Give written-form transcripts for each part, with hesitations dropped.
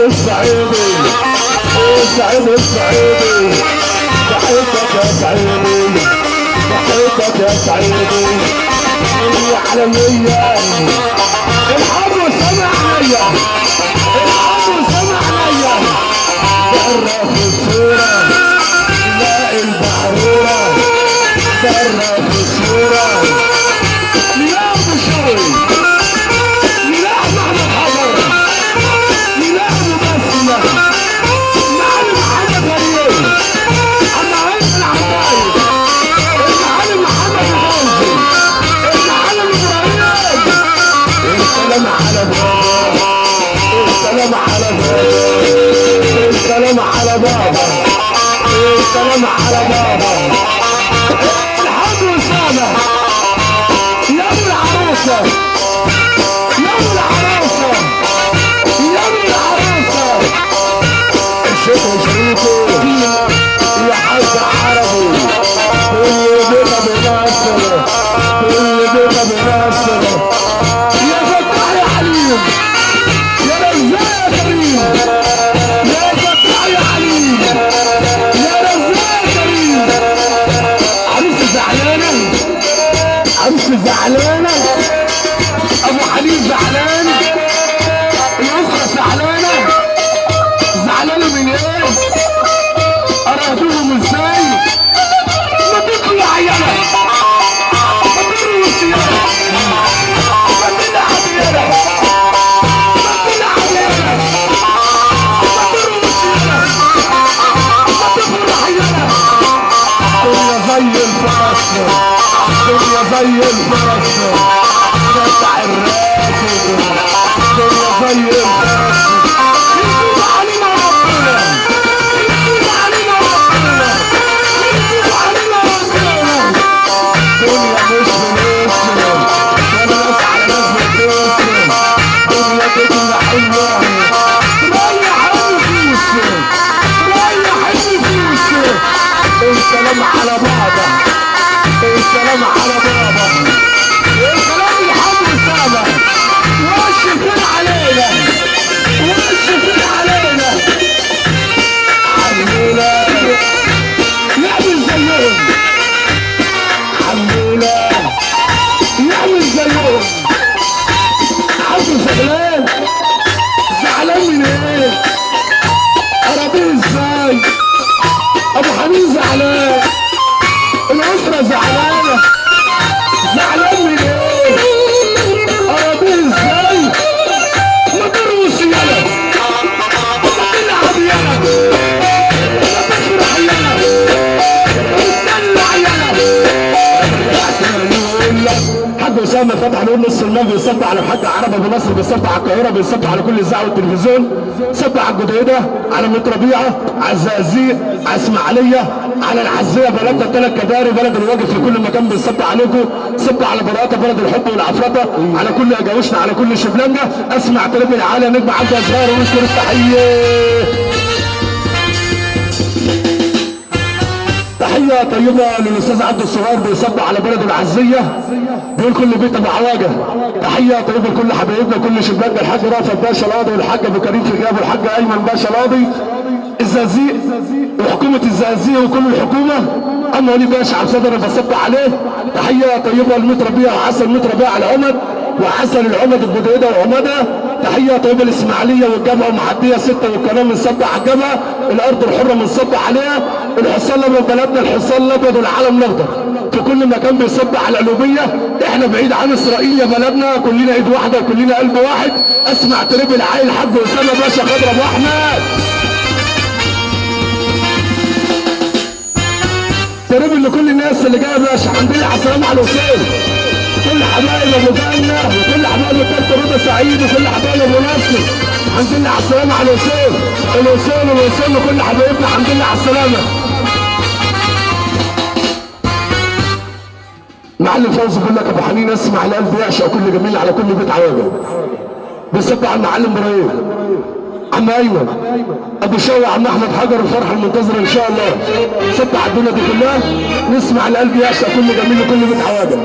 الصعيدي الصعيدي الصعيدي بحيطك يا صعيدي بحيطك يا صعيدي يا عالمية الحب سمع عليا الحب سمع عليا برا في الصورة تلاقي البحرورة برا في الصورة مياه بشوي مياه معنى الحضر مياه مبسمة معلم محمد غريب المعلم العبايد المعلم محمد الغوزي المعلم ابراهيم السلام على بابا السلام على بابا السلام على بابا السلام على بابا الحمد وسامة يا ابو العروسة يا ابو العروسة يا ابو العروسة الشيخ وشريكه يا حاج عربي كل بيتها بنصر كل بيتها بنصر يا فتح يا عليم يا رزاق يا كريم يا فتح يا عليم يا رزاق يا كريم عروسة زعلانة عروسة زعلانة ابو حليم زعلان الاسرة زعلانة زعلانة من ايه؟ اراضوهم ازاي؟ ما تطلع عيالة ما تطلع سيارة ما تطلع عيالة ما تطلع عيالة ما تطلع سيارة ما تطلع عيالة الدنيا زي الفرس الدنيا زي الفرس قطع الراس الدنيا زي الفرس يجيب علينا ربنا يجيب علينا ربنا يجيب علينا ربنا الدنيا مش بنسلم ولا ناس على ناس بتسلم الدنيا كده حلوة تريح النفوس تريح النفوس السلام على بابا السلام على بابا السلام الحمد سامة وش فين علينا وش فين علينا عمونا نعمل زيهم عمونا نعمل زيهم عبد زعلان زعلان من ايه اراضيه ازاي ابو حميد زعلان الاسرة زعلانة زعلان من ايه اراضيه ازاي ما تروس يالا ما تلعب يالا ما تفرح يالا تدلع يالا حاج اسامه فتح نقول نص المال بيصب على الحاج عربي ابو نصر بيصب على القاهره بيصب على كل اذاعه والتلفزيون صب على الجديده على متربيعه على الزقازيق على اسماعيليه على العزيه بلدنا الثلاث كباري بلد الواجب في كل مكان بيصب عليكم صب على براءه بلد الحب والعفرطه على كل اجاوشنا على كل شبلنجه اسمع تربي العاليه نجم عبد صغير ونشكر التحيه تحية طيبة للأستاذ عبد الصغير بيصب على بلده العزية بيقول كل بيت أبو عواجة تحية طيبة لكل حبايبنا كل شبابنا الحاج رافت باشا القاضي والحاج أبو كريم في الجاب والحاج أيمن باشا القاضي الزقازيق وحكومة الزقازيق وكل الحكومة أما ولي باشا عبد الصدر بصب عليه تحية طيبة للمتربيع وعسل المتربيع العمد وعسل العمد الجديدة وعمدها تحية طيبة الإسماعيلية والجبهة ومعدية 6 والكلام بنصب على الجبهة الأرض الحرة بنصب عليها الحصان الأبيض بلدنا الحصان الأبيض والعلم الأخضر في كل مكان بيصب على القلوبية احنا بعيد عن إسرائيل يا بلدنا كلنا إيد واحدة وكلنا قلب واحد أسمع تريب العائل حاج أسامة باشا خضر أبو أحمد تريب لكل الناس اللي جايه باشا عندنا على السلام على الوصول كل حبايب ابو جنه وكل حبايب كابتن رضا سعيد وكل حبايب ابو نصر عندنا على السلامه على الوصول الوصول والوصول لكل حبايبنا عندنا على السلامه معلم فوزي بيقول لك ابو حنين اسمع القلب يعشق كل جميل على كل بيت عواجل. بيصب على المعلم ابراهيم، عم ايمن، ابو شوقي، عم احمد حجر، الفرحه المنتظره ان شاء الله. صب على الدنيا دي كلها، نسمع القلب يعشق كل جميل لكل بيت عواجل.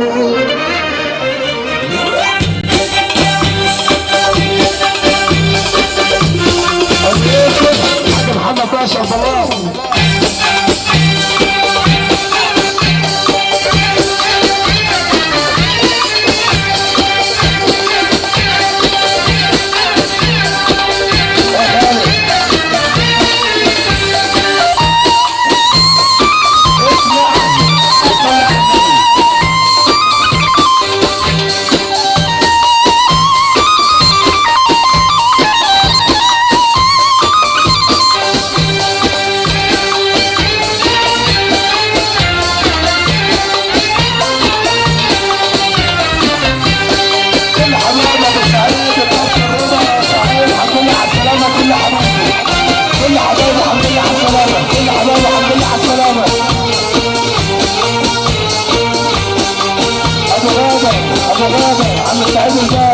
حاج محمد باشا البلاط. ابو غابر عم سعيد